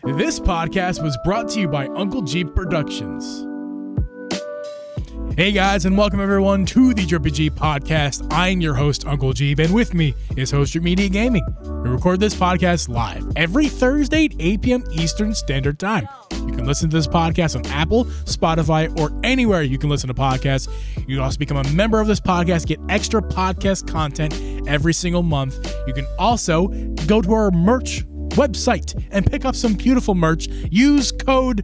This podcast was brought to you by Uncle Geeb Productions. Hey guys, and welcome everyone to the Drippy G podcast. I'm your host, Uncle Geeb, and with me is Host Drip Media Gaming. We record this podcast live every Thursday at 8 p.m. Eastern Standard Time. You can listen to this podcast on Apple, Spotify, or anywhere you can listen to podcasts. You can also become a member of this podcast, get extra podcast content every single month. You can also go to our merch website and pick up some beautiful merch. Use code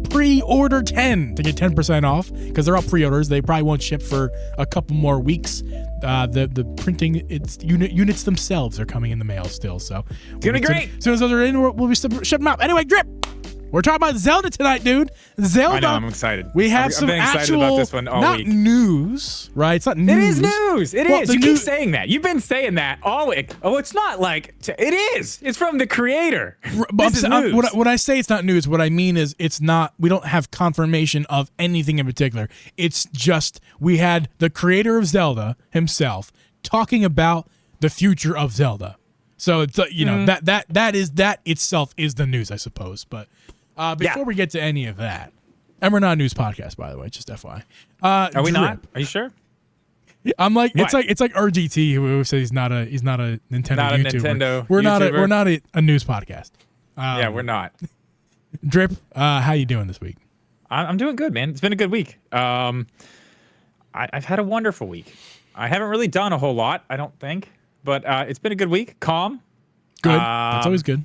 pre-order 10 to get 10% off because they're all pre-orders. They probably won't ship for a couple more weeks. The printing units themselves are coming in the mail still, so it's gonna be great. As soon as those are in, we'll be shipping them out. Anyway, Drip, we're talking about Zelda tonight, dude. Zelda. I know, I'm excited. We have some actual, about this one all not week. News, right? It's not news. It is news. It Well, is. You keep saying that. You've been saying that all week. Oh, it's not like it is. It's from the creator. This is news. When I say it's not news, what I mean is it's not. We don't have confirmation of anything in particular. It's just we had the creator of Zelda himself talking about the future of Zelda. So it's that itself is the news, I suppose. But before we get to any of that, and we're not a news podcast, by the way, just FYI. Are we Drip. not? Are you sure? I'm like What? it's like RGT who says he's not a Nintendo Not a YouTuber. Nintendo We're YouTuber. not a news podcast. Yeah, we're not. Drip, how you doing this week? I'm doing good, man. It's been a good week. I've had a wonderful week. I haven't really done a whole lot, I don't think, but it's been a good week. Calm. Good. That's always good.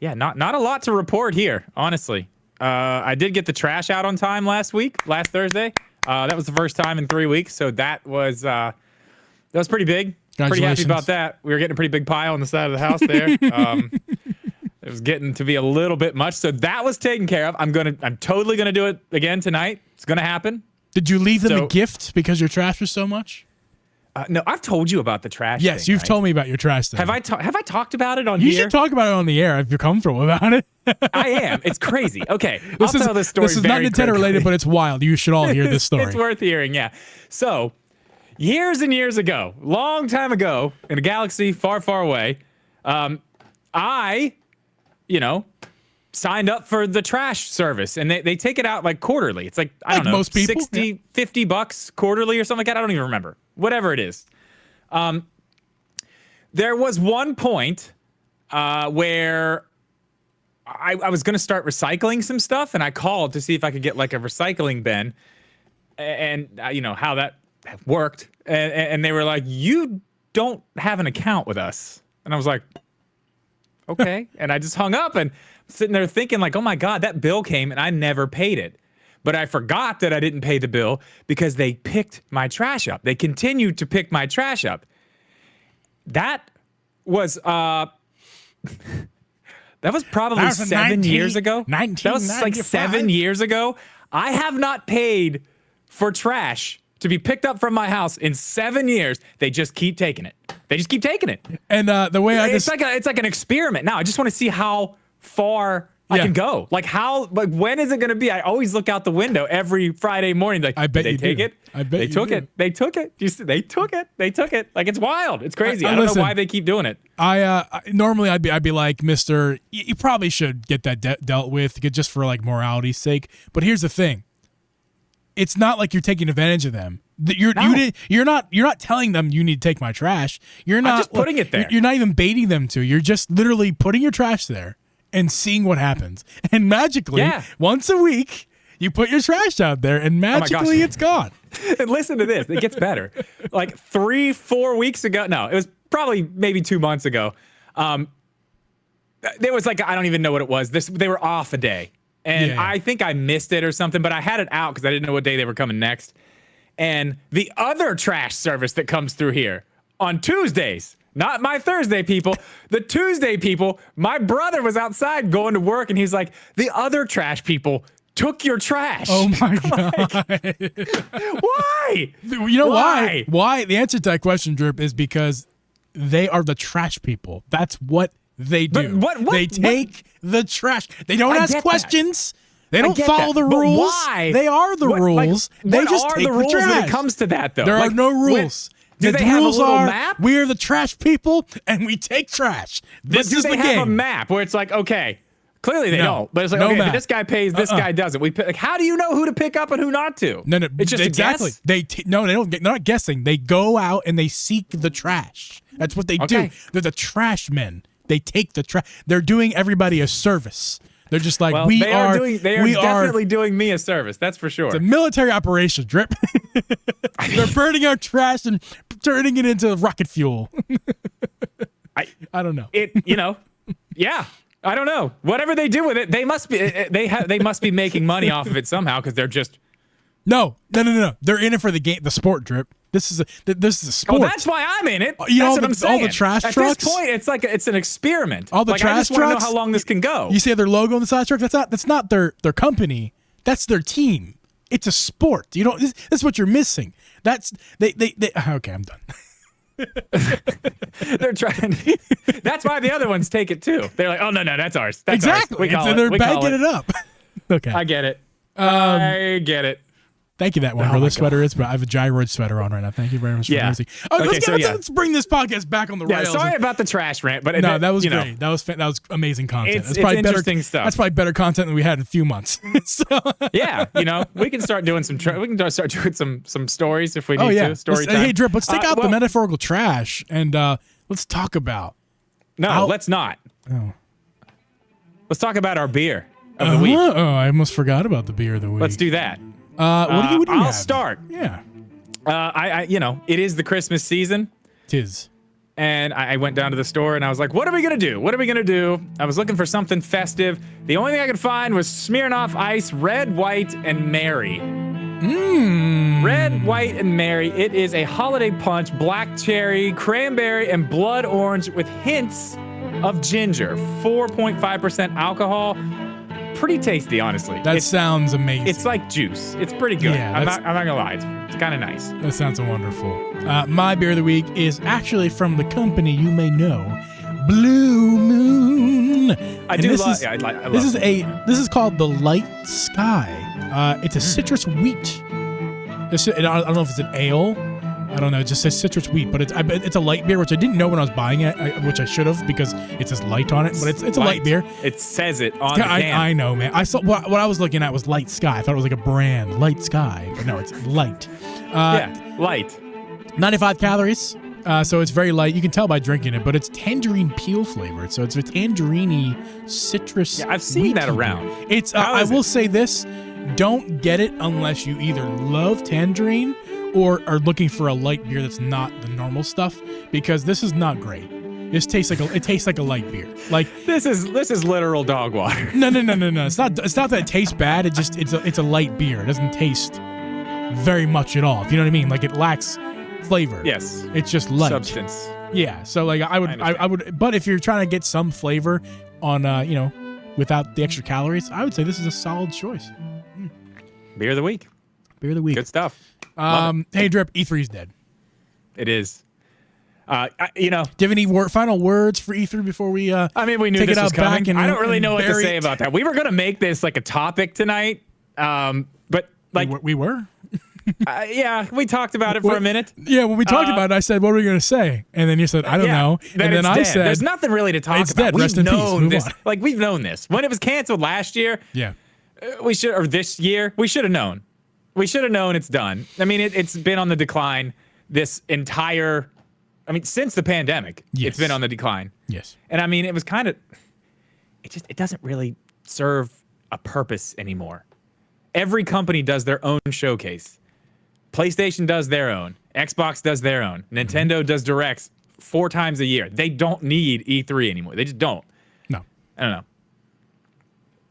Yeah, not a lot to report here, honestly. I did get the trash out on time last Thursday. That was the first time in 3 weeks, so that was pretty big. Pretty happy about that. We were getting a pretty big pile on the side of the house there. It was getting to be a little bit much, so that was taken care of. I'm totally gonna do it again tonight. It's gonna happen. Did you leave them a gift because your trash was so much? No, I've told you about the trash. Yes, thing, you've right? told me about your trash thing. Have I talked about it on You here? should talk about it on the air if you're comfortable about it. I am. It's crazy. Okay, I'll tell this story. This is not Nintendo related, but it's wild. You should all hear this story. It's worth hearing, yeah. So, years and years ago, long time ago, in a galaxy far, far away, I signed up for the trash service, and they take it out like quarterly. It's like, I don't know, most people, 60, $50 quarterly or something like that. I don't even remember. Whatever it is. There was one point where I was going to start recycling some stuff, and I called to see if I could get like a recycling bin, and how that worked. And they were like, "You don't have an account with us." And I was like, "Okay." And I just hung up and sitting there thinking like, "Oh my God, that bill came and I never paid it." But I forgot that I didn't pay the bill because they picked my trash up. They continued to pick my trash up. That was probably 7 years ago. That was like 7 years ago. I have not paid for trash to be picked up from my house in 7 years. They just keep taking it. And the way it's like an experiment. Now I just want to see how far I can go. Like when is it going to be? I always look out the window every Friday morning. Like, I bet they you take do. it. I bet they you took do. it. They took it. They took it. Like, it's wild. It's crazy. I don't listen, know why they keep doing it. Normally I'd be like, Mister, you probably should get that dealt with just for like morality's sake. But here's the thing. It's not like you're taking advantage of them. You're not telling them you need to take my trash. You're not I'm just putting it there. You're not even baiting them to. You're just literally putting your trash there and seeing what happens. And magically, once a week, you put your trash out there, and magically it's gone. And listen to this. It gets better. Like 3-4 weeks ago. No, it was probably maybe 2 months ago. There was like, I don't even know what it was. They were off a day. And I think I missed it or something, but I had it out because I didn't know what day they were coming next. And the other trash service that comes through here on Tuesdays, not my Thursday people, the Tuesday people, my brother was outside going to work, and he's like, the other trash people took your trash. Oh my God. Why? You know why? Why? The answer to that question, Drip, is because they are the trash people. That's what they do. They take the trash. They don't ask questions. They don't follow the rules. Why? They are the rules. They just take the rules trash. when it comes to that, though? There are no rules. Do they have a little map? We are the trash people, and we take trash. This is the game. Do they have a map where it's like, okay, Clearly they don't. But it's like, No okay, math. this guy pays, this guy doesn't. Like, how do you know who to pick up and who not to? No, it's just exactly. a guess. No, they don't. They're not guessing. They go out and they seek the trash. That's what they do. They're the trash men. They take the trash. They're doing everybody a service. They're just like, they are definitely doing me a service. That's for sure. It's a military operation, Drip. They're burning our trash and turning it into rocket fuel. I don't know. Yeah. I don't know. Whatever they do with it, they must be making money off of it somehow because they're just No. They're in it for the game, the sport, Drip. This is a sport. Oh, that's why I'm in it. You know, that's what I'm saying. all the trash trucks. At this point, it's an experiment. All the trash I just trucks. want to know how long this can go. You see their logo on the side truck? That's not their company. That's their team. It's a sport. You know, this is what you're missing. That's they. Okay, I'm done. They're trying. That's why the other ones take it too. They're like, oh no, that's ours. That's exactly. Ours. They're backing it up. Okay, I get it. I get it. Thank you, that one. Where the sweater is, but I have a gyroid sweater on right now. Thank you very much for noticing. Let's bring this podcast back on the rails. Sorry about the trash rant, but no, that was great. That was amazing content. It's probably interesting stuff. That's probably better content than we had in a few months. Yeah, we can start doing some some stories if we need to. Story time. Hey, Drip, let's take out the metaphorical trash and let's talk about. No, let's not. Oh. Let's talk about our beer of the week. Oh, I almost forgot about the beer of the week. Let's do that. What do you I'll have? start. Yeah. It is the Christmas season. Tis. And I went down to the store and I was like, what are we going to do? I was looking for something festive. The only thing I could find was Smirnoff Ice Red, White, and Mary. Red, White, and Mary. It is a holiday punch, black cherry, cranberry, and blood orange with hints of ginger. 4.5% alcohol. Pretty tasty, honestly. That sounds amazing. It's like juice. It's pretty good. Yeah, I'm not gonna lie. It's kind of nice. That sounds wonderful. My beer of the week is actually from the company you may know, Blue Moon. I love this is called the Light Sky. It's a citrus wheat. I don't know if it's an ale. I don't know. It just says citrus wheat, but it's a light beer, which I didn't know when I was buying it, which I should have because it says light on it. But it's a light beer. It says it on the can. I know, man. I saw what I was looking at was Light Sky. I thought it was like a brand, Light Sky, but no, it's light. Light. 95 calories. So it's very light. You can tell by drinking it, but it's tangerine peel flavored. So it's a tangerine citrus. Yeah, I've seen that around. It's. I will say this: don't get it unless you either love tangerine or are looking for a light beer that's not the normal stuff, because this is not great. It tastes like a light beer. Like this is literal dog water. No. It's not that it tastes bad. It's a light beer. It doesn't taste very much at all. If you know what I mean. Like it lacks flavor. Yes. It's just light. Substance. Yeah. So like I would. But if you're trying to get some flavor on without the extra calories, I would say this is a solid choice. Beer of the week. Beer of the week. Good stuff. Hey, Drip, E3's dead. It is. Do you have any final words for E3 before we? We knew this was coming. I don't really know what to say about that. We were gonna make this like a topic tonight, but like we were. We talked about it for a minute. Yeah, when we talked about it, I said, "What are we gonna say?" And then you said, "I don't know." And then I said, "There's nothing really to talk it's about." Dead. Rest in peace. Move on. Like we've known this when it was canceled last year. Yeah, this year we should have known. We should have known it's done. I mean, it's been on the decline this entire. Since the pandemic, It's been on the decline. Yes. And it was kind of. It doesn't really serve a purpose anymore. Every company does their own showcase. PlayStation does their own. Xbox does their own. Nintendo does directs 4 times a year. They don't need E3 anymore. They just don't. No. I don't know.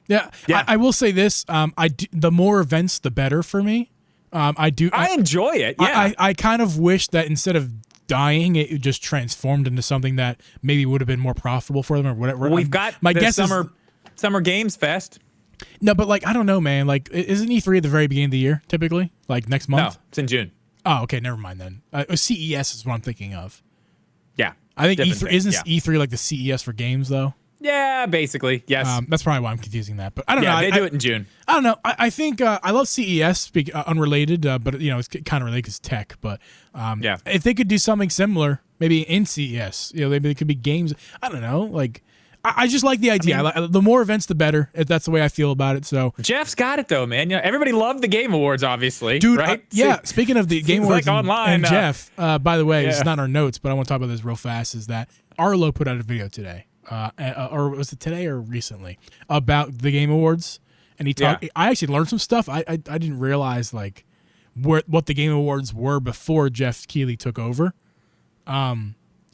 Yeah. I will say this. The more events, the better for me. I enjoy it. Yeah. I kind of wish that instead of dying, it just transformed into something that maybe would have been more profitable for them or whatever. We've got my guess Summer Games Fest. No, but I don't know, man. Like, isn't E3 at the very beginning of the year typically? Like next month? No, it's in June. Oh, okay, never mind then. CES is what I'm thinking of. Yeah, I think E3 isn't E3 like the CES for games though. Yeah, basically, yes. That's probably why I'm confusing that. But I don't know. Yeah, they do it in June. I don't know. I think I love CES, unrelated, but it's kind of related because tech. But if they could do something similar, maybe in CES, maybe it could be games. I don't know. Like I just like the idea. The more events, the better. That's the way I feel about it. So Jeff's got it though, man. You know, everybody loved the Game Awards, obviously, dude. right? Yeah. Speaking of the Game Awards like online, and Jeff, by the way, it's not in our notes, but I want to talk about this real fast. Is that Arlo put out a video today, or was it today or recently, about the Game Awards, and he talked. I actually learned some stuff. I didn't realize like what the Game Awards were before Jeff Keighley took over.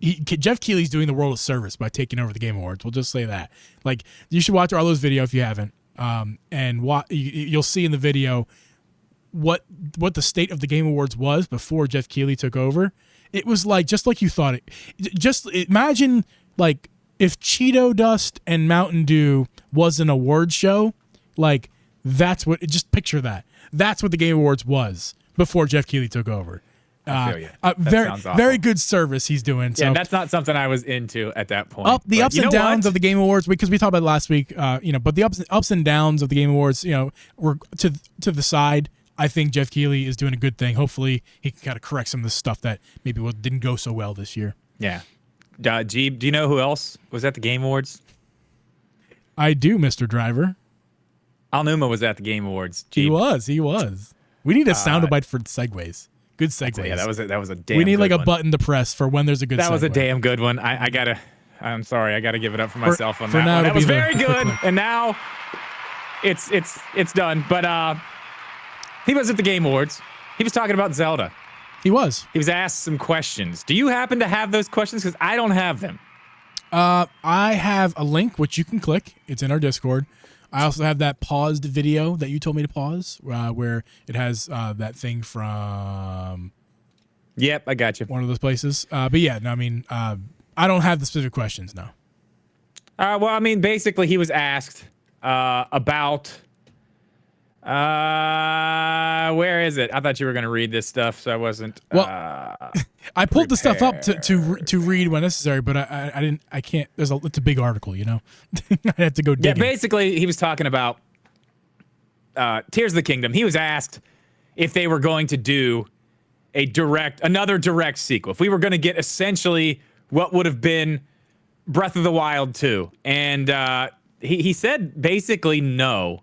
Jeff Keighley's doing the world a service by taking over the Game Awards. We'll just say that. Like, you should watch Arlo's video if you haven't, and you'll see in the video what the state of the Game Awards was before Jeff Keighley took over. It was like just like you thought it. Just imagine like if Cheeto Dust and Mountain Dew was an award show. Like that's what. Just picture that. That's what the Game Awards was before Jeff Keighley took over. I feel you. Very good service he's doing. So. Yeah, that's not something I was into at that point. The ups and downs of the Game Awards, because we talked about it last week, but the ups and downs of the Game Awards, were to the side. I think Jeff Keighley is doing a good thing. Hopefully, he can kind of correct some of the stuff that maybe didn't go so well this year. Yeah. Geeb, do you know who else was at the Game Awards? I do, Mr. Driver. Al Numa was at the Game Awards. Geeb. He was. We need a soundbite for segues. Good segue. Yeah, that was a damn. We need good like a one. button to press for when there's a good. That segue. was a damn good one. I'm sorry, I gotta give it up for myself on that now one. That was the very good. And now it's done. But he was at the Game Awards. He was talking about Zelda. He was asked some questions. Do you happen to have those questions? Because I don't have them. I have a link which you can click. It's in our Discord. I also have that paused video that you told me to pause, where it has that thing from. Yep, I got you. One of those places. But yeah, no, I mean, I don't have the specific questions now. Well, I mean, basically, he was asked about. Where is it? I thought you were going to read this stuff, so I wasn't. Well, I pulled the stuff up to read when necessary, but I didn't. I can't. It's a big article, I had to go dig. Yeah, basically, he was talking about Tears of the Kingdom. He was asked if they were going to do another direct sequel. If we were going to get essentially what would have been Breath of the Wild 2, and he said basically no.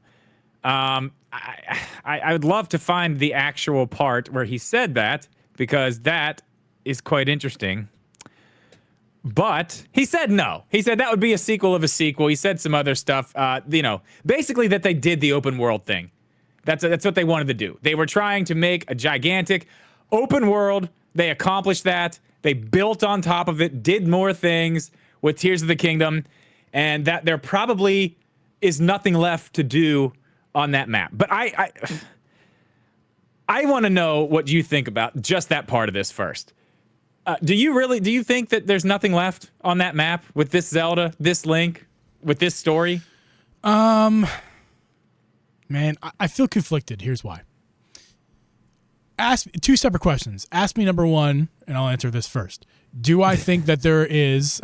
I would love to find the actual part where he said that, because that is quite interesting. But he said no. He said that would be a sequel of a sequel. He said some other stuff, basically that they did the open world thing. That's what they wanted to do. They were trying to make a gigantic open world. They accomplished that. They built on top of it, did more things with Tears of the Kingdom, and that there probably is nothing left to do on that map. But I want to know what you think about just that part of this first. Do you think that there's nothing left on that map with this Zelda, this Link, with this story? Man, I feel conflicted. Here's why. Ask two separate questions. Ask me number one, and I'll answer this first. Do I think that there is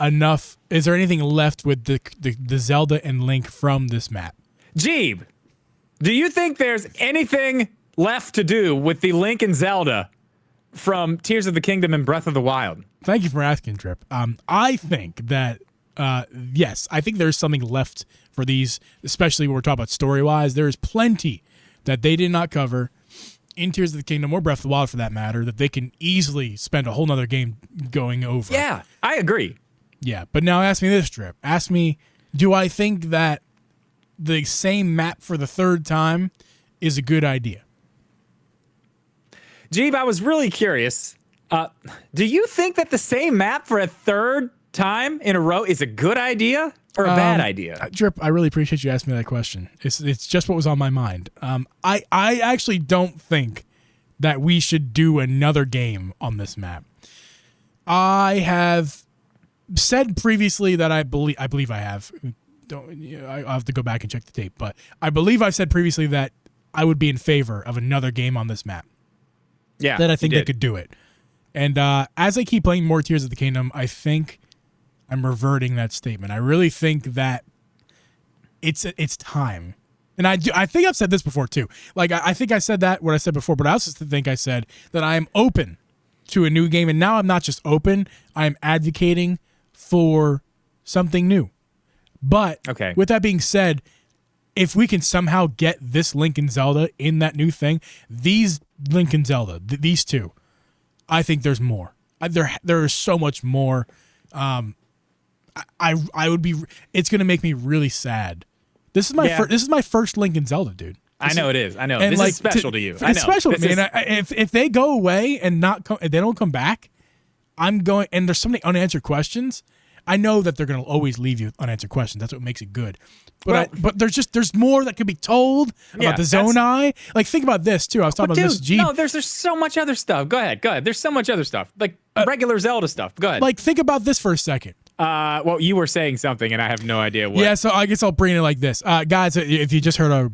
enough? Is there anything left with the Zelda and Link from this map? Geeb, do you think there's anything left to do with the Link and Zelda from Tears of the Kingdom and Breath of the Wild? Thank you for asking, Trip. I think that, yes, I think there's something left for these, especially when we're talking about story-wise. There is plenty that they did not cover in Tears of the Kingdom or Breath of the Wild, for that matter, that they can easily spend a whole nother game going over. Yeah, I agree. Yeah, but now ask me this, Trip. Ask me, do I think that the same map for the third time is a good idea? Geeb, I was really curious. Do you think that the same map for a third time in a row is a good idea or a bad idea? Drip, I really appreciate you asking me that question. It's just what was on my mind. I actually don't think that we should do another game on this map. I have said previously that I believe I have. I'll have to go back and check the tape, but I believe I've said previously that I would be in favor of another game on this map. Yeah, that I think they could do it. And as I keep playing more Tears of the Kingdom, I think I'm reverting that statement. I really think that it's time. And I think I've said this before too. Like I think I said that what I said before, but I also think I said that I am open to a new game. And now I'm not just open, I am advocating for something new. But Okay. with that being said, if we can somehow get this Link and Zelda in that new thing, these Link and Zelda, these two, I think there's more. There is so much more. I would be. It's gonna make me really sad. This is my this is my first Link and Zelda, dude. I know it is. I know. And This is special to you. I know. It's special to This me. is- And if they go away and if they don't come back, I'm going. And there's so many unanswered questions. I know that they're going to always leave you with unanswered questions. That's what makes it good. But but there's more that could be told about the Zonai. Like, think about this too. I was talking about this. No, there's so much other stuff. Go ahead. There's so much other stuff, like regular Zelda stuff. Go ahead. Like, think about this for a second. Well, you were saying something, and I have no idea what. Yeah, so I guess I'll bring it like this. Guys, if you just heard a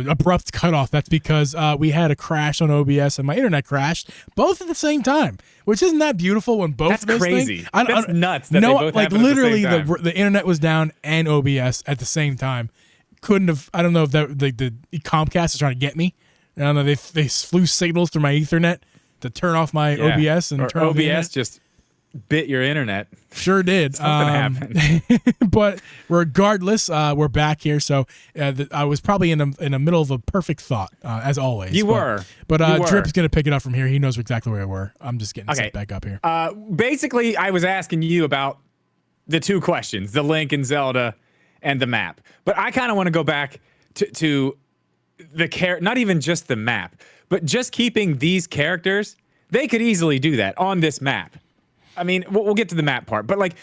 abrupt cutoff, that's because we had a crash on OBS and my internet crashed both at the same time, which isn't that beautiful when both That's of those crazy. things? That's nuts that they both like happen at the same literally time. the internet was down and OBS at the same time. Couldn't have. I don't know if that the Comcast is trying to get me. I don't know. They flew signals through my Ethernet to turn off my OBS and turn off the internet. OBS just bit your internet. Sure did. Something happened. But regardless, we're back here. So I was probably in the middle of a perfect thought, as always. You were. But You were. Drip's going to pick it up from here. He knows exactly where we were. I'm just getting set back up here. Basically, I was asking you about the two questions, the Link and Zelda and the map. But I kind of want to go back to the not even just the map, but just keeping these characters. They could easily do that on this map. I mean, we'll get to the map part, but like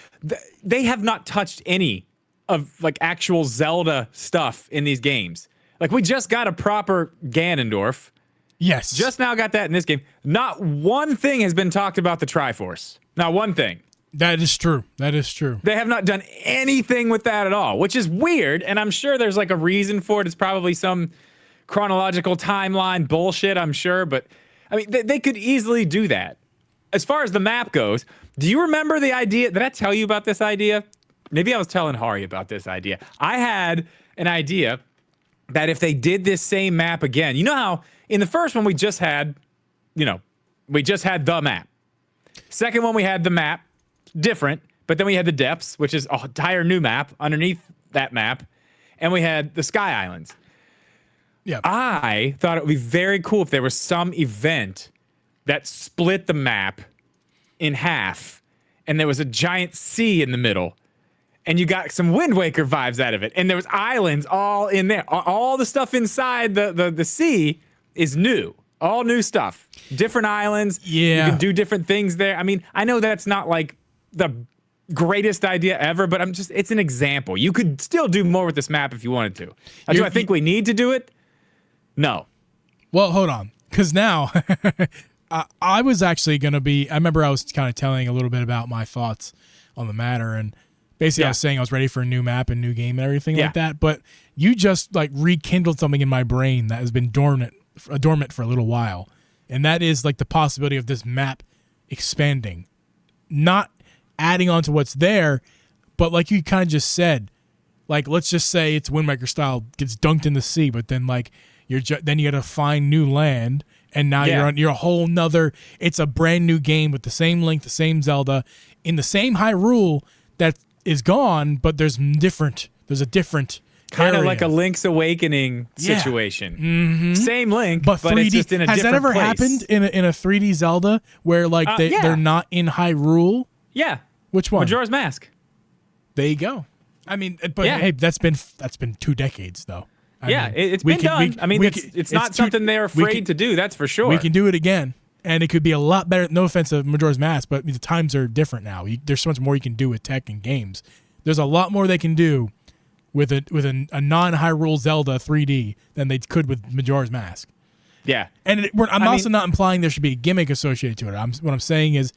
they have not touched any of like actual Zelda stuff in these games. Like, we just got a proper Ganondorf. Yes. Just now got that in this game. Not one thing has been talked about the Triforce. Not one thing. That is true. That is true. They have not done anything with that at all, which is weird, and I'm sure there's like a reason for it. It's probably some chronological timeline bullshit, I'm sure, but I mean, they could easily do that. As far as the map goes, do you remember the idea? Did I tell you about this idea? Maybe I was telling Hari about this idea. I had an idea that if they did this same map again, you know how in the first one we just had the map. Second one we had the map, different, but then we had the depths, which is an entire new map underneath that map, and we had the Sky Islands. Yeah. I thought it would be very cool if there was some event that split the map in half, and there was a giant sea in the middle, and you got some Wind Waker vibes out of it, and there was islands all in there. All the stuff inside the sea is new. All new stuff. Different islands. Yeah. You can do different things there. I mean, I know that's not like the greatest idea ever, but it's an example. You could still do more with this map if you wanted to. Do I think we need to do it? No. Well, hold on. Because now I was actually going to be, I remember I was kind of telling a little bit about my thoughts on the matter, and basically I was saying I was ready for a new map and new game and everything like that, but you just like rekindled something in my brain that has been dormant for a little while, and that is like the possibility of this map expanding, not adding on to what's there, but like you kind of just said, like let's just say it's Wind Waker style, gets dunked in the sea, but then like then you got to find new land, and now you're a whole nother. It's a brand new game with the same Link, the same Zelda, in the same Hyrule that is gone, but there's a different Kind of area. like a Link's Awakening situation. Mm-hmm. Same Link, but 3D, it's just in a has different that ever place. happened in a 3D Zelda where like they're not in Hyrule? Yeah. Which one? Majora's Mask. There you go. I mean, but hey, that's been 2 decades though. I mean, it's been done. It's not something they're afraid to do. That's for sure. We can do it again, and it could be a lot better. No offense to Majora's Mask, but the times are different now. There's so much more you can do with tech and games. There's a lot more they can do with a non-Hyrule Zelda 3D than they could with Majora's Mask. Yeah, and I'm also not implying there should be a gimmick associated to it. What I'm saying is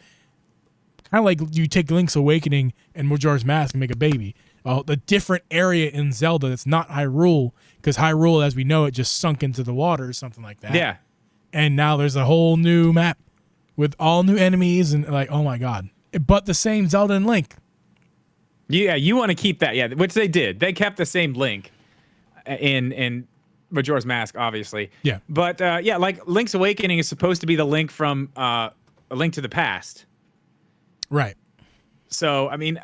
kind of like you take Link's Awakening and Majora's Mask and make a baby. The different area in Zelda that's not Hyrule, because Hyrule, as we know it, just sunk into the water or something like that. Yeah. And now there's a whole new map with all new enemies and like, oh my God. But the same Zelda and Link. Yeah, you want to keep that, which they did. They kept the same Link in Majora's Mask, obviously. Yeah. But like Link's Awakening is supposed to be the Link from A Link to the Past. Right. So, I mean,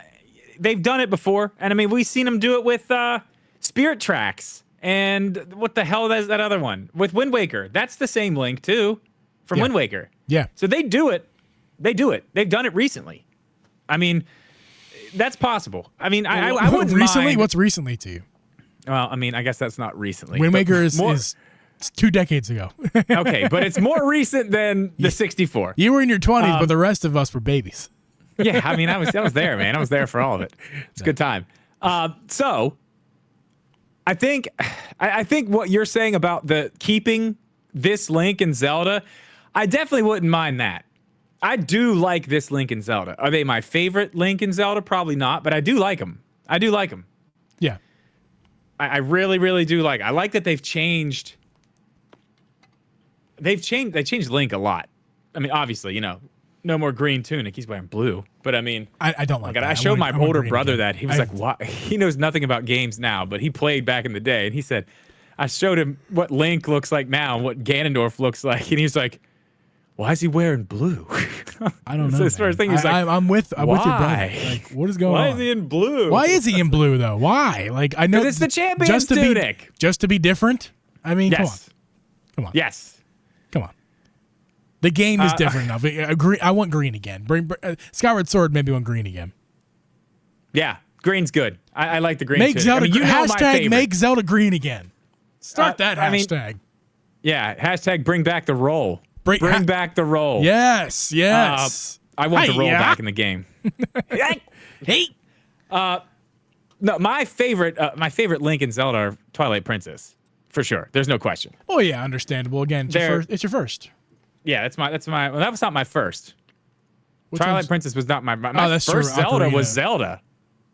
they've done it before, and I mean we've seen them do it with Spirit Tracks, and what the hell is that other one with Wind Waker? That's the same Link too, from Wind Waker. Yeah. So they do it. They do it. They've done it recently. I mean, that's possible. I mean, I wouldn't recently. mind. What's recently to you? Well, I mean, I guess that's not recently. Wind Waker is 2 decades ago. Okay, but it's more recent than the 64. You were in your 20s, but the rest of us were babies. Yeah, I mean, I was there, man. I was there for all of it. It's a good time. So, I think what you're saying about the keeping this Link in Zelda, I definitely wouldn't mind that. I do like this Link in Zelda. Are they my favorite Link in Zelda? Probably not, but I do like them. I do like them. Yeah. I really, really do like. I like that they've changed. They changed Link a lot. I mean, obviously, no more green tunic. He's wearing blue. But I mean, I don't like that. I showed my older brother that. He was like, "What?" He knows nothing about games now, but he played back in the day, and he said, I showed him what Link looks like now and what Ganondorf looks like, and he's like, "Why is he wearing blue?" I don't know. This first thing he's like, I'm with your brother. Like, what is going on? Why is he in blue? Why is he in blue though? Why? Like, I know it's the champion's tunic. Just to be different. I mean, yes. Come on. Yes. Come on. The game is different enough. I want green again. Bring Skyward Sword made me want green again. Yeah, green's good. I like the green. Make too. Zelda. I mean, hashtag make Zelda green again. Start that hashtag. I mean, yeah. Hashtag bring back the roll. Bring back the roll. Yes. Yes. I want the roll back in the game. Hey. No, my favorite Link in Zelda are Twilight Princess, for sure. There's no question. Oh yeah, understandable. Again, it's your first. Yeah, that's my. Well, that was not my first. Twilight Princess was not my first. True. Zelda Ocarina. was Zelda,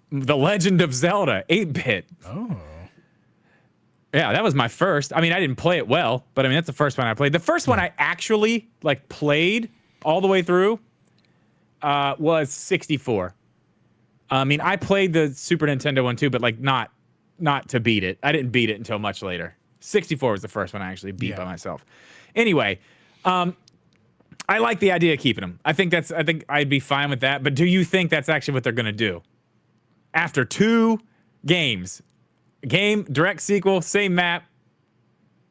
The Legend of Zelda, 8-bit. Oh. Yeah, that was my first. I mean, I didn't play it well, but I mean, that's the first one I played. The first one I actually played all the way through was 64. I mean, I played the Super Nintendo one too, but not to beat it. I didn't beat it until much later. 64 was the first one I actually beat by myself. Anyway, I like the idea of keeping them. I think I'd be fine with that. But do you think that's actually what they're going to do? After 2 games, game, direct sequel, same map,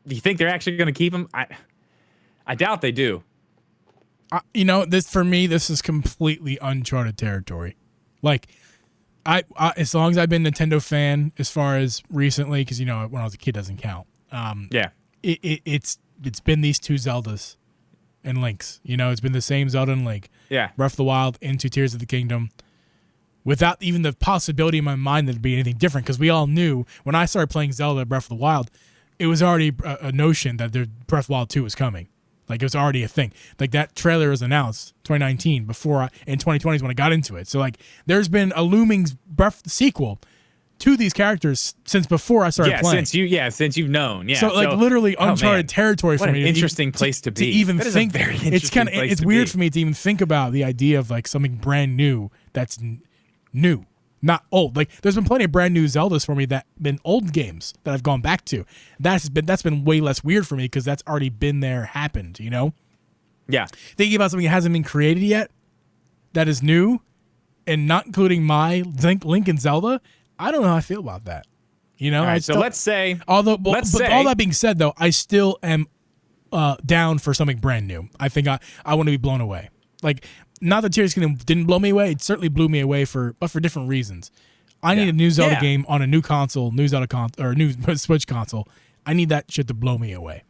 do you think they're actually going to keep them? I doubt they do. For me, this is completely uncharted territory. Like, I as long as I've been a Nintendo fan, as far as recently, because when I was a kid doesn't count. Yeah, it's been these 2 Zeldas and Links. It's been the same Zelda and Link. Yeah, Breath of the Wild into Tears of the Kingdom, without even the possibility in my mind that it'd be anything different. Because we all knew when I started playing Zelda Breath of the Wild, it was already a notion that Breath of the Wild 2 was coming. Like, it was already a thing. Like, that trailer was announced 2019 in 2020 is when I got into it. So, like, there's been a looming sequel to these characters since before I started playing. Since you've known. Yeah. So, literally uncharted territory for me. What an interesting place to be. To even that think. Is a very interesting place it's to weird be. for me to even think about the idea of, like, something brand new that's new. Not old. Like, there's been plenty of brand new Zeldas for me that been old games that I've gone back to. That's been way less weird for me because that's already been there, happened. Yeah. Thinking about something that hasn't been created yet, that is new, and not including my Link and Zelda, I don't know how I feel about that. All right, so let's say. All that being said, though, I still am down for something brand new. I think I want to be blown away. Like, not that Tears of the Kingdom didn't blow me away. It certainly blew me away but for different reasons. I need a new Zelda game on a new console, new Switch console. I need that shit to blow me away.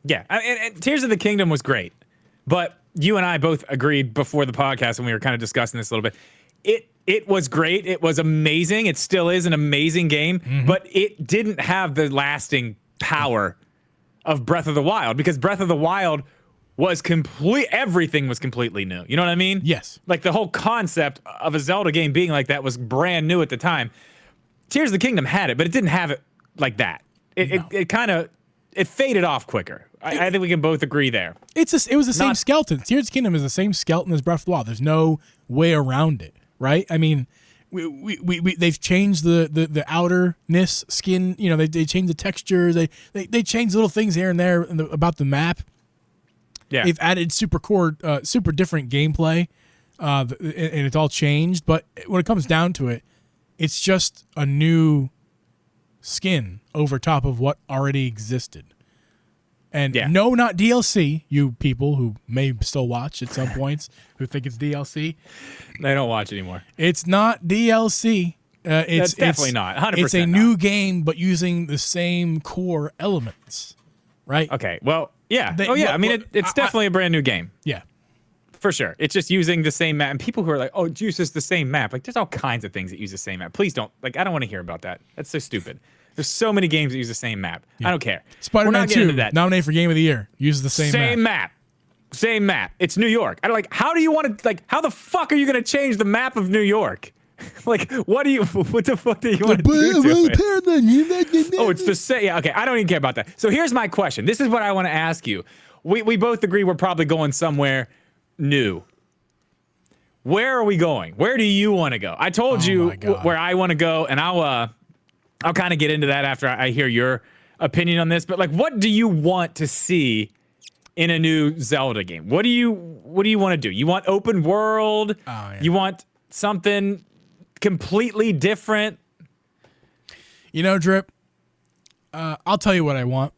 Yeah, and Tears of the Kingdom was great, but you and I both agreed before the podcast when we were kind of discussing this a little bit. It was great. It was amazing. It still is an amazing game, but it didn't have the lasting power of Breath of the Wild because Breath of the Wild was everything was completely new. You know what I mean? Yes. Like, the whole concept of a Zelda game being like that was brand new at the time. Tears of the Kingdom had it, but it didn't have it like that. It kind of faded off quicker. I think we can both agree there. It was the same skeleton. Tears of the Kingdom is the same skeleton as Breath of the Wild. There's no way around it, right? I mean, they've changed the outerness skin. They changed the textures. They changed little things here and there about the map. Yeah. They've added super different gameplay, and it's all changed. But when it comes down to it, It's just a new skin over top of what already existed. And no, not DLC, you people who may still watch at some points who think it's DLC. They don't watch anymore. It's not DLC. It's definitely not. 100% It's a not. new game, but using the same core elements, right? Okay, well, yeah. I mean, it's definitely a brand new game. Yeah. For sure. It's just using the same map. And people who are like, oh, it uses the same map. Like, there's all kinds of things that use the same map. Please don't. Like, I don't want to hear about that. That's so stupid. There's so many games that use the same map. Yeah. I don't care. Spider-Man 2, nominated for Game of the Year, uses the same map. Same map. It's New York. I don't like, how do you want to, like, how the fuck are you going to change the map of New York? Like, what the fuck do you want to do to it? Oh, it's the same. Yeah, okay. I don't even care about that. So here's my question. This is what I want to ask you. We both agree we're probably going somewhere new. Where are we going? Where do you want to go? I told you where I want to go, and I'll kind of get into that after I hear your opinion on this. But like, what do you want to see in a new Zelda game? What do you want to do? You want open world? Oh, yeah. You want something completely different? You know, Drip, I'll tell you what I want.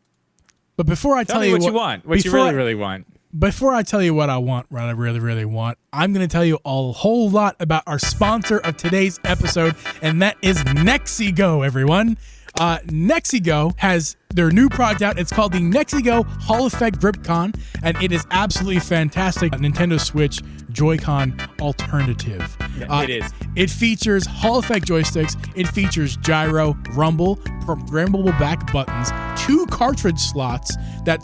But before I tell you what you want, what you really want. Before I tell you what I want, what I really, really want, I'm going to tell you a whole lot about our sponsor of today's episode, and that is Nexigo, everyone. Nexigo has their new product out. It's called the Nexigo Hall Effect Grip-Con, and it is absolutely fantastic. A Nintendo Switch Joy-Con alternative. It is. It features Hall Effect joysticks. It features gyro, rumble, programmable back buttons, 2 cartridge slots that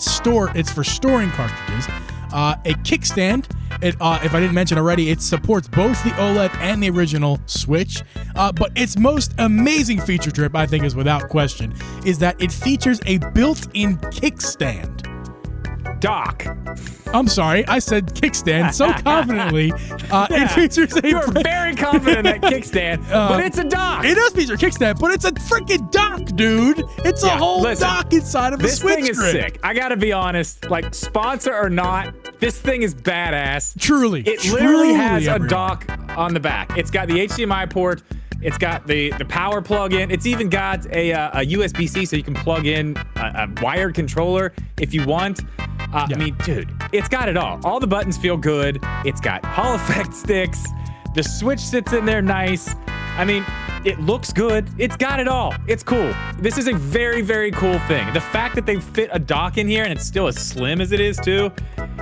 it's for storing cartridges, a kickstand. If I didn't mention already, it supports both the OLED and the original Switch. But its most amazing feature, Trip, I think is without question, is that it features a built-in kickstand. Dock. I'm sorry, I said kickstand so confidently. It features a... You're very confident in that kickstand, but it's a dock. It does feature a kickstand, but it's a freaking dock, dude. It's a whole dock inside of a Switch. This thing is sick. I gotta be honest, like, sponsor or not, this thing is badass. Truly. It literally has a dock on the back. It's got the HDMI port. It's got the power plug-in. It's even got a USB-C so you can plug in a wired controller if you want. I mean, dude, it's got it all. All the buttons feel good. It's got Hall Effect sticks. The Switch sits in there nice. I mean, it looks good. It's got it all. It's cool. This is a very, very cool thing. The fact that they fit a dock in here and it's still as slim as it is too,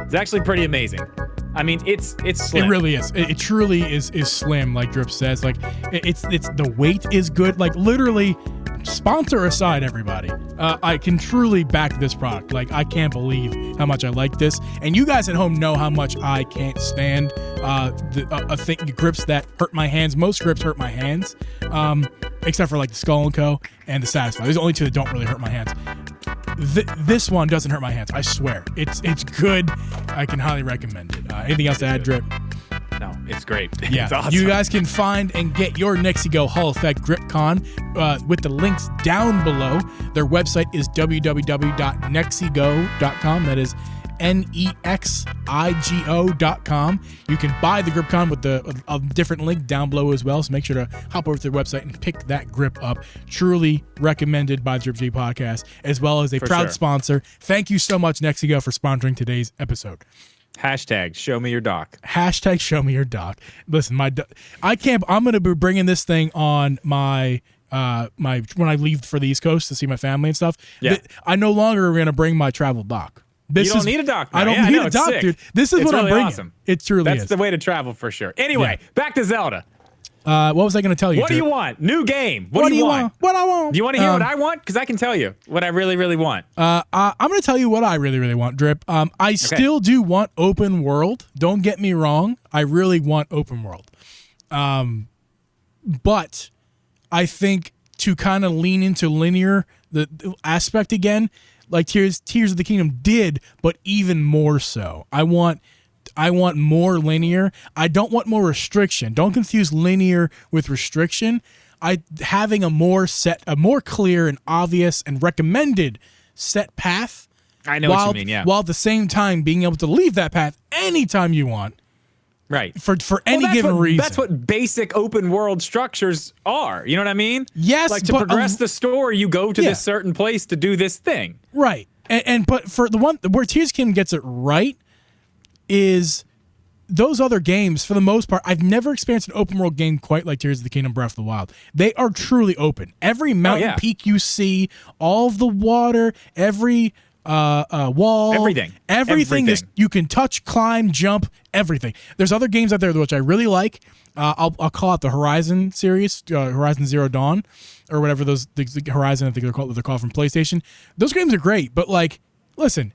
is actually pretty amazing. I mean, it's slim. It really is. It truly is slim, like Drip says. Like, it's the weight is good. Like, literally, sponsor aside, everybody, I can truly back this product. Like, I can't believe how much I like this. And you guys at home know how much I can't stand grips that hurt my hands. Most grips hurt my hands, except for like the Skull & Co. and the Satisfy. Those are the only two that don't really hurt my hands. This one doesn't hurt my hands. I swear. It's good. I can highly recommend it. Anything else to add, Drip? No, it's great. Yeah, it's awesome. You guys can find and get your Nexigo Hall Effect Grip-Con with the links down below. Their website is www.nexigo.com. That is NEXIGO.com. You can buy the Grip-Con with a different link down below as well, so make sure to hop over to their website and pick that grip up. Truly recommended by the Drip G Podcast, as well as a proud sponsor. Thank you so much, Nexigo, for sponsoring today's episode. Hashtag show me your dock. Hashtag show me your dock. Listen, I'm going to be bringing this thing on my when I leave for the East Coast to see my family and stuff. Yeah. I no longer am going to bring my travel dock. You don't need a dock now. I don't need a dock, dude. This is what I'm bringing. Awesome. It truly is. That's the way to travel for sure. Anyway, back to Zelda. What was I going to tell you? What do you want? New game. What do you want? What I want? Do you want to hear what I want? Because I can tell you what I really, really want. I'm going to tell you what I really, really want, Drip. I still do want open world. Don't get me wrong. I really want open world. But I think to kind of lean into linear the aspect again, like Tears of the Kingdom did, but even more so. I want more linear. I don't want more restriction. Don't confuse linear with restriction. Having a more clear and obvious and recommended set path. I know what you mean, yeah. While at the same time being able to leave that path anytime you want. Right. For any given reason. That's what basic open world structures are. You know what I mean? Yes, like to progress the story, you go to this certain place to do this thing. Right. But for the one where Tears of the Kingdom gets it right is those other games, for the most part, I've never experienced an open world game quite like Tears of the Kingdom Breath of the Wild. They are truly open. Every mountain peak you see, all of the water, every wall, everything is, you can touch, climb, jump, everything. There's other games out there which I really like. I'll call it the Horizon series, Horizon Zero Dawn, or whatever the Horizon, I think they're called from PlayStation. Those games are great, but like, listen,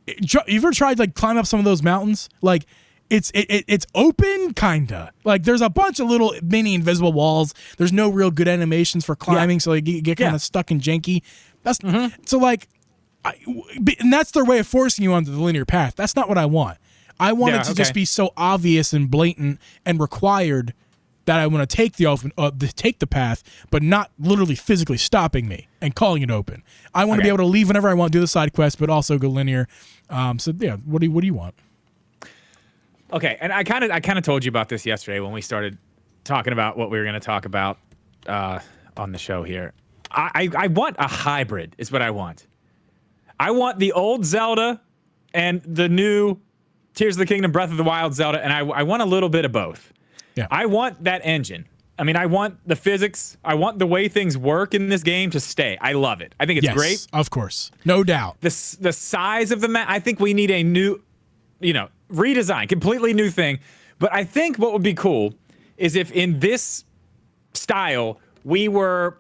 you ever tried like climb up some of those mountains? Like, it's open, kinda. Like, there's a bunch of little mini invisible walls. There's no real good animations for climbing, so like, you get kind of stuck and janky. That's so like, and that's their way of forcing you onto the linear path. That's not what I want. I want it to just be so obvious and blatant and required that I want to take the path, but not literally physically stopping me and calling it open. I want to be able to leave whenever I want, do the side quest, but also go linear. So yeah, what do you want? Okay, and I kind of told you about this yesterday when we started talking about what we were going to talk about on the show here. I want a hybrid is what I want. I want the old Zelda and the new Tears of the Kingdom Breath of the Wild Zelda, and I want a little bit of both. Yeah. I want that engine. I mean, I want the physics. I want the way things work in this game to stay. I love it. I think it's great. Of course. No doubt. The size of the map, I think we need a new, redesign, completely new thing. But I think what would be cool is if in this style we were,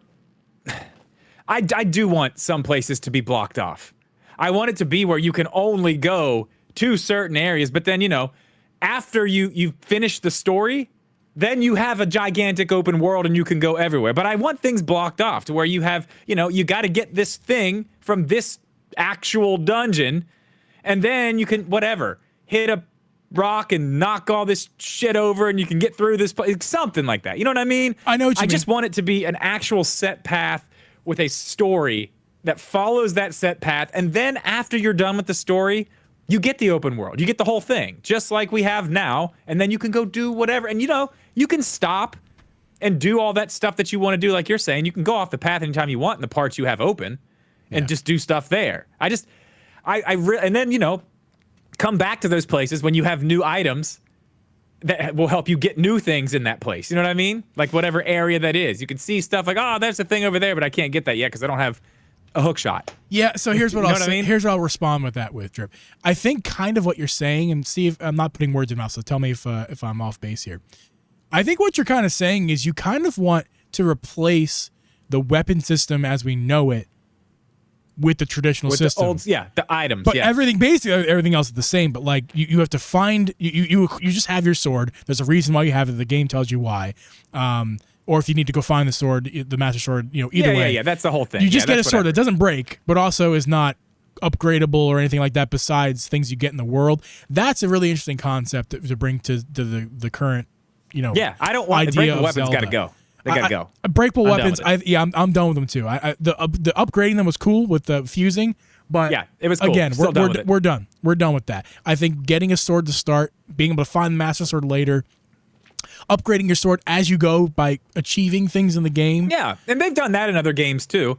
I do want some places to be blocked off. I want it to be where you can only go to certain areas, but then, after you finish the story, then you have a gigantic open world and you can go everywhere. But I want things blocked off to where you have, you got to get this thing from this actual dungeon, and then you can, hit a rock and knock all this shit over and you can get through this place, something like that. You know what I mean? I know what you mean. I just want it to be an actual set path with a story that follows that set path, and then after you're done with the story, you get the open world. You get the whole thing, just like we have now, and then you can go do whatever. And, you can stop and do all that stuff that you want to do, like you're saying. You can go off the path anytime you want in the parts you have open and just do stuff there. And then, come back to those places when you have new items that will help you get new things in that place. You know what I mean? Like whatever area that is. You can see stuff like, oh, there's a thing over there, but I can't get that yet because I don't have a hook shot. Yeah, so here's what I'll say. I mean? Here's what I'll respond with that with Drip. I think kind of what you're saying, and see if I'm not putting words in your mouth, so tell me if I'm off base here. I think what you're kind of saying is you kind of want to replace the weapon system as we know it with the traditional system. The items. But everything else is the same. But like you have to find you just have your sword. There's a reason why you have it. The game tells you why. Or if you need to go find the sword, the master sword, either way. Yeah, that's the whole thing. You just get a sword that doesn't break, but also is not upgradable or anything like that besides things you get in the world. That's a really interesting concept to bring to the current, Yeah, I don't want the breakable weapons got to go. They got to go. Breakable weapons, I'm done with them too. The upgrading them was cool with the fusing, but it was cool. Again, we're done. We're done with that. I think getting a sword to start, being able to find the master sword later, upgrading your sword as you go by achieving things in the game. Yeah, and they've done that in other games too.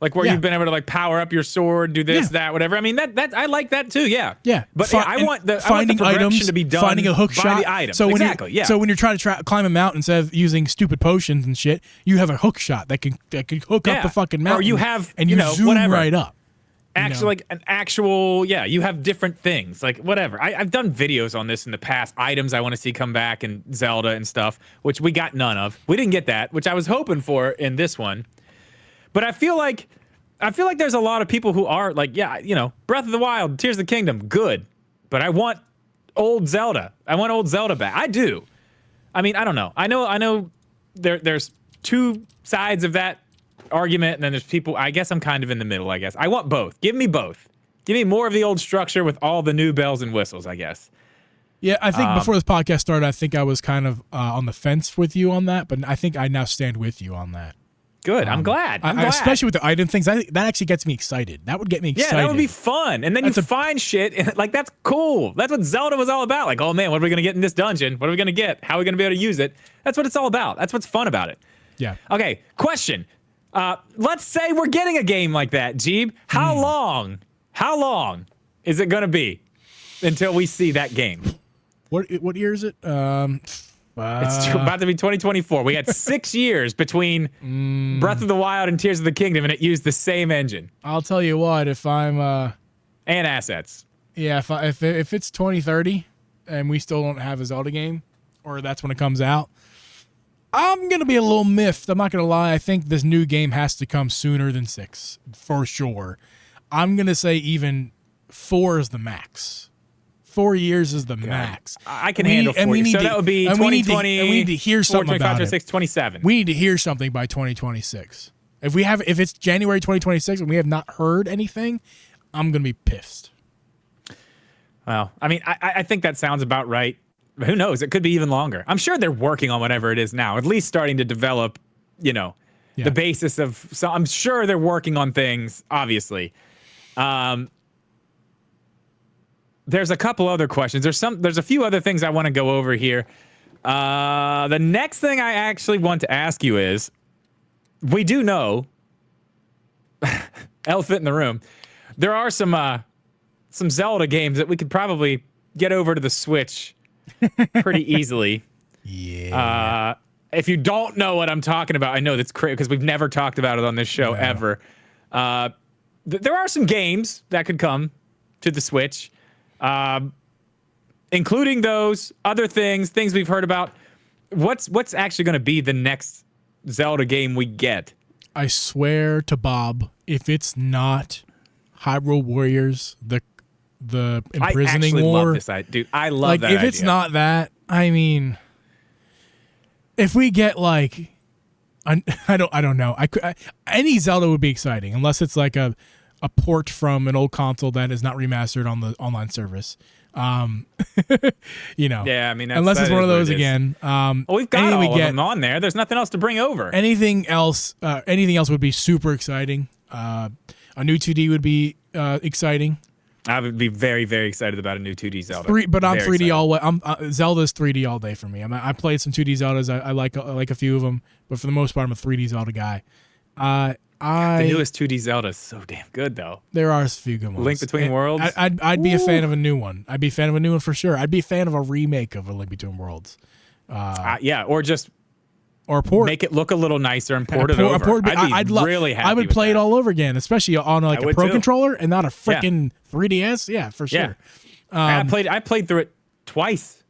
Like where you've been able to like power up your sword, do this, that, whatever. I mean, that I like that too. Yeah. Yeah. But I want the items to be done. Finding a hook shot. The items. So exactly. So when you're trying to climb a mountain instead of using stupid potions and shit, you have a hook shot that can hook up the fucking mountain. Or you have and you zoom right up. You have different things, like whatever. I've done videos on this in the past, items I want to see come back in Zelda and stuff, which we got none of. We didn't get that, which I was hoping for in this one. But I feel like there's a lot of people who are like, Breath of the Wild, Tears of the Kingdom, good. But I want old Zelda. I want old Zelda back. I do. I mean, I don't know. I know there's two sides of that argument, and then there's people, I guess I'm kind of in the middle, I guess. I want both. Give me both. Give me more of the old structure with all the new bells and whistles, I guess. Yeah, I think before this podcast started, I think I was kind of on the fence with you on that, but I think I now stand with you on that. Good. I'm glad. I'm glad. Especially with the item things. That actually gets me excited. That would get me excited. Yeah, that would be fun. And then you find shit, and like that's cool. That's what Zelda was all about. Like, oh man, what are we gonna get in this dungeon? What are we gonna get? How are we gonna be able to use it? That's what it's all about. That's what's fun about it. Yeah. Okay. Question. Let's say we're getting a game like that, Geeb. How long is it gonna be until we see that game? What year is it? It's about to be 2024. We had 6 years between Breath of the Wild and Tears of the Kingdom, and it used the same engine. I'll tell you what, if I'm and assets. Yeah, if it's 2030 and we still don't have a Zelda game, or that's when it comes out, I'm gonna be a little miffed. I'm not gonna lie. I think this new game has to come sooner than 6 for sure. I'm gonna say even 4 is the max. 4 years is the max. I can handle 4 years. So that would be 2020. We need to hear something about 26, 27. We need to hear something by 2026. If it's January 2026 and we have not heard anything, I'm gonna be pissed. Well, I mean, I think that sounds about right. Who knows? It could be even longer. I'm sure they're working on whatever it is now, at least starting to develop, the basis of. So I'm sure they're working on things. Obviously. There's a couple other questions. There's a few other things I want to go over here. The next thing I actually want to ask you is, we do know, elephant in the room, there are some Zelda games that we could probably get over to the Switch pretty easily. Yeah. If you don't know what I'm talking about, I know that's crazy because we've never talked about it on this show ever. There are some games that could come to the Switch. Including those other things we've heard about. What's actually going to be the next Zelda game we get? I swear to Bob, if it's not Hyrule Warriors, the imprisoning I war. Love this idea, dude. I love that. If it's not that, I mean, if we get like, I don't know. Any Zelda would be exciting unless it's like a port from an old console that is not remastered on the online service. Yeah, I mean, unless it's one of those again. Well, we've got all of them on there. There's nothing else to bring over. Anything else would be super exciting. A new 2D would be exciting. I would be very, very excited about a new 2D Zelda. But I'm very 3D excited. all. Zelda's 3D all day for me. I played some 2D Zeldas. I like a few of them, but for the most part, I'm a 3D Zelda guy. The newest 2D Zelda is so damn good, though. There are a few good ones. Link Between Worlds. I'd be a fan of a new one. I'd be a fan of a new one for sure. I'd be a fan of a remake of a Link Between Worlds. Or just or port. Make it look a little nicer and port it over. I'd be really happy. I would play it all over again, especially on like a Pro controller and not a freaking 3DS. Yeah, for sure. Yeah. I played through it twice.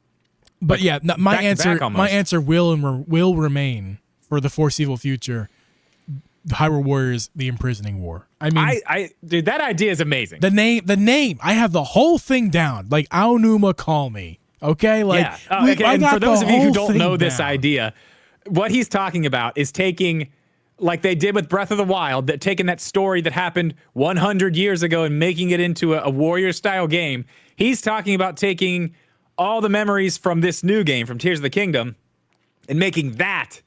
But yeah, my answer will remain for the foreseeable future. Hyrule Warriors: The Imprisoning War. I mean, dude, that idea is amazing. The name. I have the whole thing down. Like Aonuma, call me. Okay, like and for those of you who don't know this idea, what he's talking about is taking, like they did with Breath of the Wild, taking that story that happened 100 years ago and making it into a warrior style game. He's talking about taking all the memories from this new game, from Tears of the Kingdom, and making that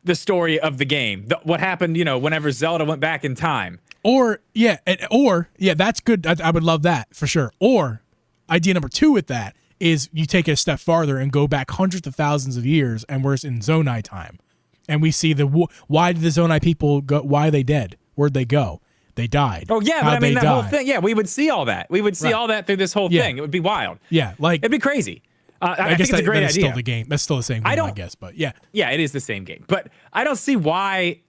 the story of the game. What happened, whenever Zelda went back in time. Or that's good. I would love that for sure. Or idea number 2 with that is you take it a step farther and go back hundreds of thousands of years, and we're in Zonai time, and we see why did the Zonai people go? Why are they dead? Where'd they go? They died. Oh yeah, but I mean that whole thing. Yeah, we would see all that. We would see all that through this whole thing. It would be wild. Yeah, like it'd be crazy. I guess think it's a great idea. Still the game. That's still the same game, I guess. But yeah, it is the same game. But I don't see why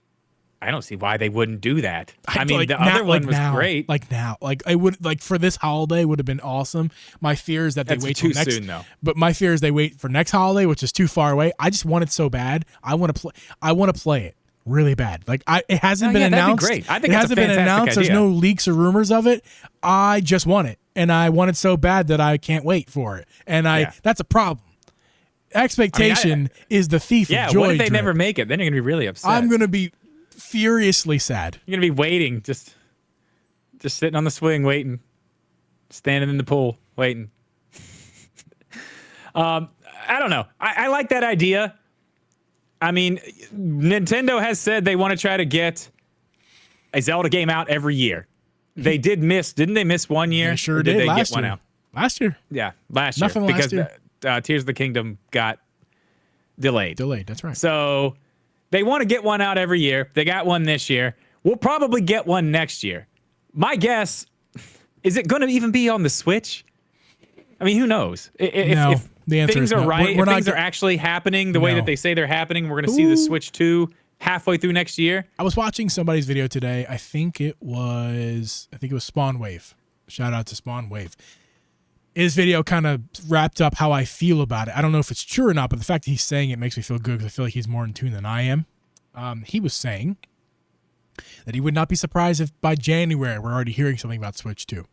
they wouldn't do that. I mean, the other one was great. I would for this holiday would have been awesome. My fear is that they wait too next, soon though. But my fear is they wait for next holiday, which is too far away. I just want it so bad. I want to play it really bad. It hasn't been announced. That'd be great. I think it hasn't been announced. Idea. There's no leaks or rumors of it. I just want it, and I want it so bad that I can't wait for it. And that's a problem. Expectation is the thief of joy. What if they never make it? Then you're gonna be really upset. I'm gonna be furiously sad. You're gonna be waiting, just sitting on the swing, waiting, standing in the pool, waiting. I don't know. I like that idea. I mean, Nintendo has said they want to try to get a Zelda game out every year. They didn't they miss 1 year? They sure did. did They last get one year. out? Last year. Yeah, last year. Nothing last year. Because Tears of the Kingdom got delayed. That's right. So they want to get one out every year. They got one this year. We'll probably get one next year. My guess, is it going to even be on the Switch? I mean, who knows? If the answer things is are no. right, We're if not things are actually happening the way that they say they're happening, we're going to see the Switch 2 halfway through next year. I was watching somebody's video today. I think it was Spawn Wave. Shout out to Spawn Wave. His video kind of wrapped up how I feel about it. I don't know if it's true or not, but the fact that he's saying it makes me feel good because I feel like he's more in tune than I am. He was saying that he would not be surprised if by January we're already hearing something about Switch 2.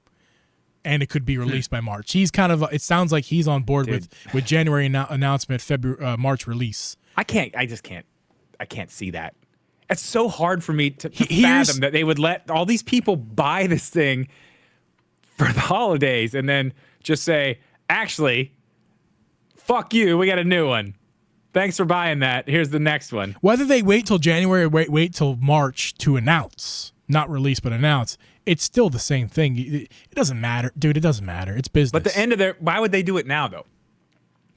And it could be released by March. He's kind of, it sounds like he's on board with January announcement, February, March release. I can't see that. It's so hard for me to fathom that they would let all these people buy this thing for the holidays and then just say, actually, fuck you, we got a new one. Thanks for buying that. Here's the next one. Whether they wait till January or wait till March to announce, not release, but announce, it's still the same thing. It doesn't matter. Dude, it doesn't matter. It's business. But the end of why would they do it now, though?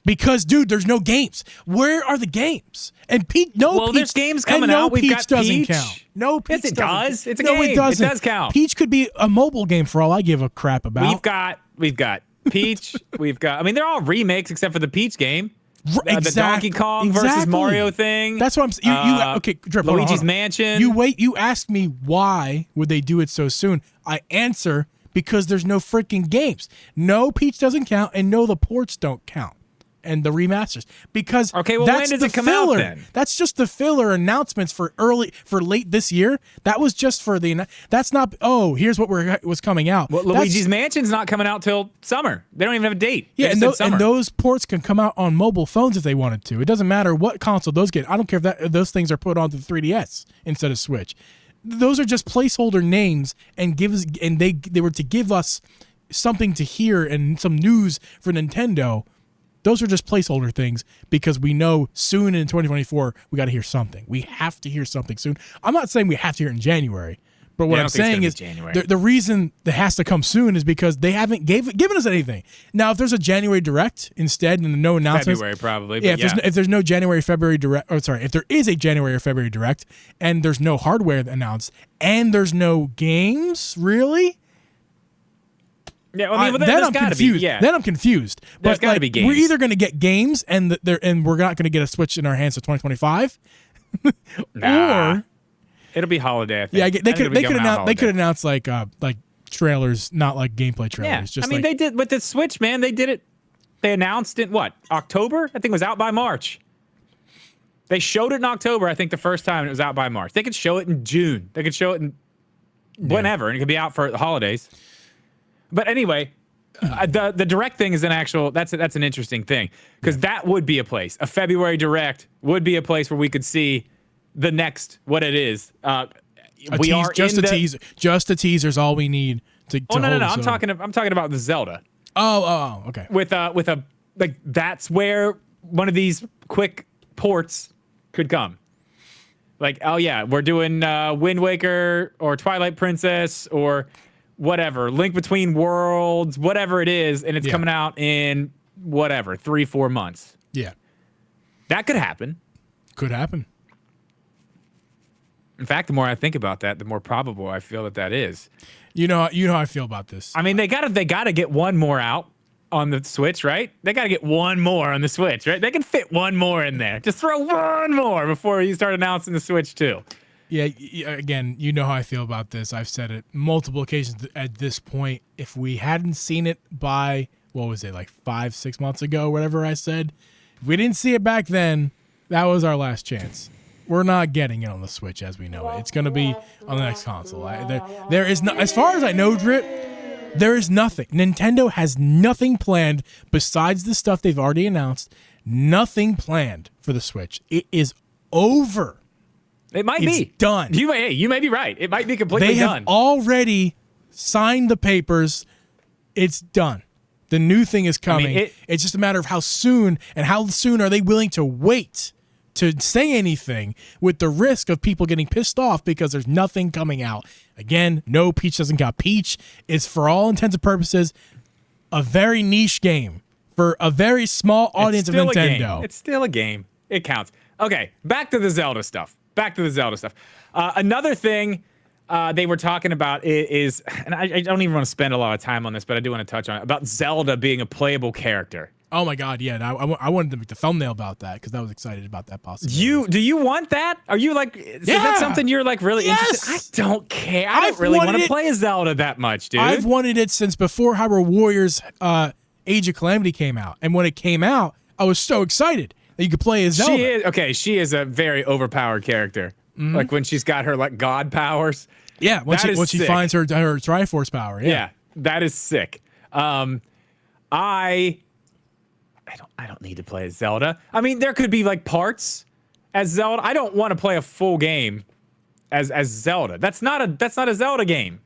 Because, dude, there's no games. Where are the games? And Peach, there's games coming out. We've got doesn't Peach. count. No, Peach yes, it does. It's a game. No, it doesn't. It does count. Peach could be a mobile game for all I give a crap about. We've got Peach. I mean, they're all remakes except for the Peach game. The Donkey Kong versus Mario thing. That's what I'm saying. Okay, Drip, Luigi's Mansion. You asked me why would they do it so soon. I answer because there's no freaking games. No, Peach doesn't count, and no, the ports don't count. And the remasters, because when does it come out then? That's just the filler announcements for late this year. That was just for the. That's not. Oh, here's what was coming out. Well, Luigi's Mansion's not coming out till summer. They don't even have a date. Yeah, and those ports can come out on mobile phones if they wanted to. It doesn't matter what console those get. I don't care if those things are put onto the 3DS instead of Switch. Those are just placeholder names, and they were to give us something to hear and some news for Nintendo. Those are just placeholder things because we know soon in 2024 we got to hear something. We have to hear something soon. I'm not saying we have to hear it in January, but what I'm saying is the reason that has to come soon is because they haven't given us anything. Now, if there's a January Direct instead and no announcements, February probably. Yeah, if there's no January February Direct, if there is a January or February Direct and there's no hardware announced and there's no games, really. Yeah, well, I mean, then I'm confused. Then I'm confused. There's got to be games. We're either going to get games and we're not going to get a Switch in our hands until 2025, or it'll be holiday. I think. Yeah, they could announce like trailers, not like gameplay trailers. Yeah, they did with the Switch, man. They did it. They announced it October? I think it was out by March. They showed it in October. I think the first time it was out by March. They could show it in June. They could show it in whenever, and it could be out for the holidays. But anyway, the Direct thing is that's an interesting thing because that would be a place. A February Direct would be a place where we could see the next what it is. Just a teaser is all we need to. No. I'm talking about the Zelda. Oh, okay. With a that's where one of these quick ports could come. Like, oh yeah, we're doing Wind Waker or Twilight Princess or whatever, Link Between Worlds, whatever it is, and it's coming out in 3-4 months. Yeah. That could happen. Could happen. In fact, the more I think about that, the more probable I feel that is. You know how I feel about this. I mean, they gotta get one more out on the Switch, right? They gotta get one more on the Switch, right? They can fit one more in there. Just throw one more before you start announcing the Switch 2. Yeah, again, you know how I feel about this. I've said it multiple occasions at this point. If we hadn't seen it by, 5-6 months ago, whatever I said, if we didn't see it back then, that was our last chance. We're not getting it on the Switch as we know it. It's going to be on the next console. There is no, as far as I know, Drip, there is nothing. Nintendo has nothing planned besides the stuff they've already announced. Nothing planned for the Switch. It is over. It might be done. You may be right. It might be completely done. They have already signed the papers. It's done. The new thing is coming. It's just a matter of how soon are they willing to wait to say anything with the risk of people getting pissed off because there's nothing coming out. Again, no, Peach doesn't count. Peach is, for all intents and purposes, a very niche game for a very small audience of Nintendo. It's still a game. It counts. Okay, back to the Zelda stuff. Another thing they were talking about is, and I don't even want to spend a lot of time on this, but I do want to touch on it, about Zelda being a playable character. Oh my God, yeah. I wanted to make the thumbnail about that because I was excited about that possibility. Do you want that? Are you like, is that something you're like really interested? I don't care. I don't really want to play a Zelda that much, dude. I've wanted it since before Hyrule Warriors Age of Calamity came out. And when it came out, I was so excited that you could play as Zelda. She is a very overpowered character. Mm-hmm. Like when she's got her like god powers. Yeah, when she finds her Triforce power. Yeah, that is sick. I don't need to play as Zelda. I mean, there could be like parts as Zelda. I don't want to play a full game as Zelda. That's not a Zelda game.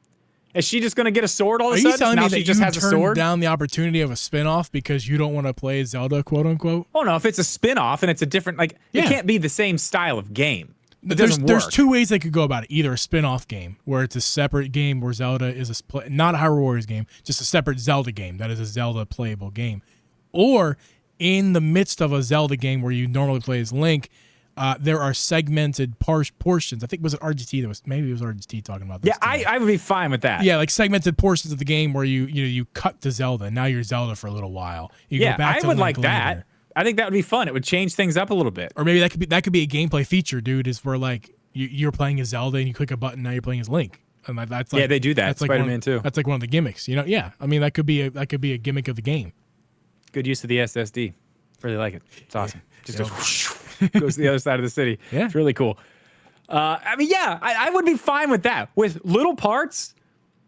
Is she just gonna get a sword all of a sudden? Are you telling me that she just has a sword? Turned down the opportunity of a spin-off because you don't want to play Zelda, quote unquote? Oh no, if it's a spin-off and it's a different it can't be the same style of game. There's two ways they could go about it. Either a spin-off game where it's a separate game where Zelda is not a Hyrule Warriors game, just a separate Zelda game that is a Zelda playable game, or in the midst of a Zelda game where you normally play as Link, there are segmented portions. I think was it RGT that was maybe it was RGT talking about this. Yeah, I would be fine with that. Yeah, like segmented portions of the game where you cut to Zelda and now you're Zelda for a little while. You go back to I would Link like that. I think that would be fun. It would change things up a little bit. Or maybe that could be a gameplay feature, dude. Is where like you're playing as Zelda and you click a button, now you're playing as Link. And that's like, they do that. That's Spider-Man too. That's like one of the gimmicks. Yeah. I mean that could be a gimmick of the game. Good use of the SSD. Really like it. It's awesome. Just goes to the other side of the city. Yeah. It's really cool. I would be fine with that. With little parts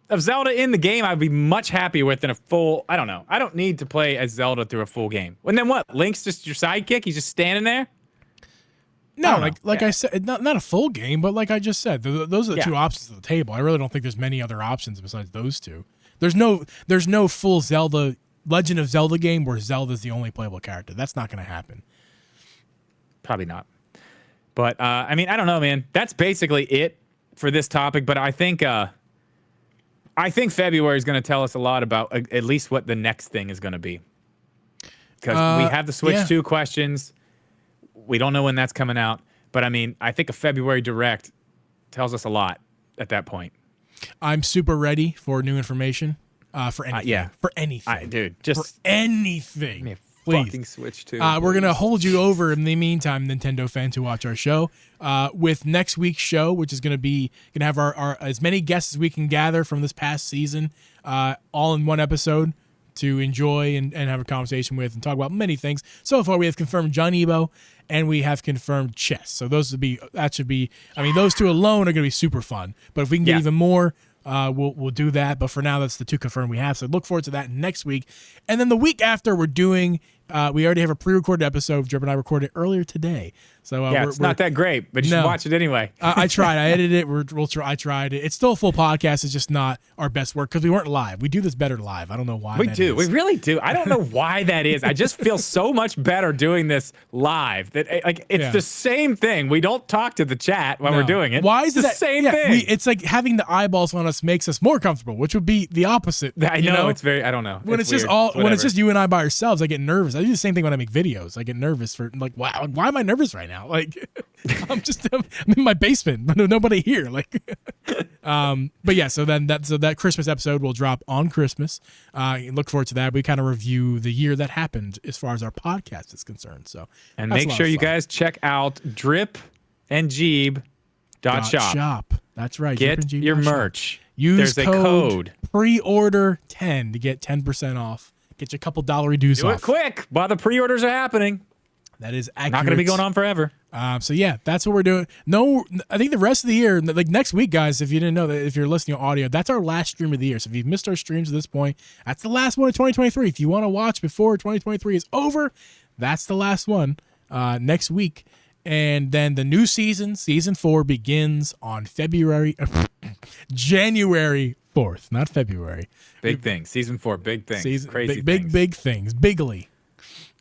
of Zelda in the game, I'd be much happier with than a full, I don't know. I don't need to play as Zelda through a full game. And then what? Link's just your sidekick? He's just standing there? No, I said, not a full game, but like I just said, those are the two options at the table. I really don't think there's many other options besides those two. There's no full Zelda Legend of Zelda game where Zelda's the only playable character. That's not going to happen. Probably not. But I mean, I don't know, man. That's basically it for this topic. But I think February is going to tell us a lot about at least what the next thing is going to be. Because we have the Switch 2 questions. We don't know when that's coming out. But I mean, I think a February Direct tells us a lot at that point. I'm super ready for new information. For anything. For anything. Dude, just for anything. Give me a fucking Switch 2. We're going to hold you over in the meantime, Nintendo fans who watch our show, with next week's show, which is going to have our as many guests as we can gather from this past season, all in one episode to enjoy and have a conversation with and talk about many things. So far, we have confirmed John Ebo and we have confirmed Chess. So those should be, I mean, those two alone are going to be super fun. But if we can get even more, we'll do that. But for now, that's the two confirmed we have. So look forward to that next week. And then the week after, we're doing, we already have a pre-recorded episode. Drip and I recorded earlier today. So it's not that great, but you should watch it anyway. I tried. I edited it. I tried it. It's still a full podcast. It's just not our best work because we weren't live. We do this better live. I don't know why. We do. We really do. I don't know why that is. I just feel so much better doing this live. That it's the same thing. We don't talk to the chat when we're doing it. Why is it's the same thing? It's like having the eyeballs on us makes us more comfortable, which would be the opposite. I know. It's very. I don't know. When it's just when it's just you and I by ourselves, I get nervous. I do the same thing when I make videos. I get nervous for like, wow, why am I nervous right now? Like. I'm in my basement, but nobody here. But yeah. So that Christmas episode will drop on Christmas. Look forward to that. We kind of review the year that happened as far as our podcast is concerned. So and make sure you guys check out Drip and Geeb .shop. That's right. Get your merch. Use code pre-order 10 to get 10% off. Get you a couple dollar reduce off. Do it quick while the pre-orders are happening. That is accurate. Not going to be going on forever. So yeah, that's what we're doing. No, I think the rest of the year, like next week, guys, if you didn't know that, if you're listening to audio, that's our last stream of the year. So if you've missed our streams at this point, that's the last one of 2023. If you want to watch before 2023 is over, that's the last one next week. And then the new season 4, begins on January 4th, not February. Big things. Season 4, big things. Crazy things. Big things. Bigly.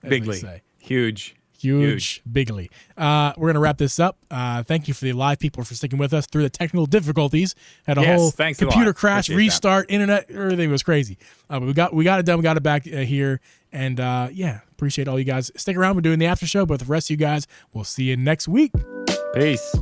Bigly. Huge. Huge. Bigly. We're going to wrap this up. Thank you for the live people for sticking with us through the technical difficulties. Had a whole computer crash, restart, internet, everything was crazy. But we got it done. We got it back here. And appreciate all you guys. Stick around. We're doing the after show. But the rest of you guys, we'll see you next week. Peace.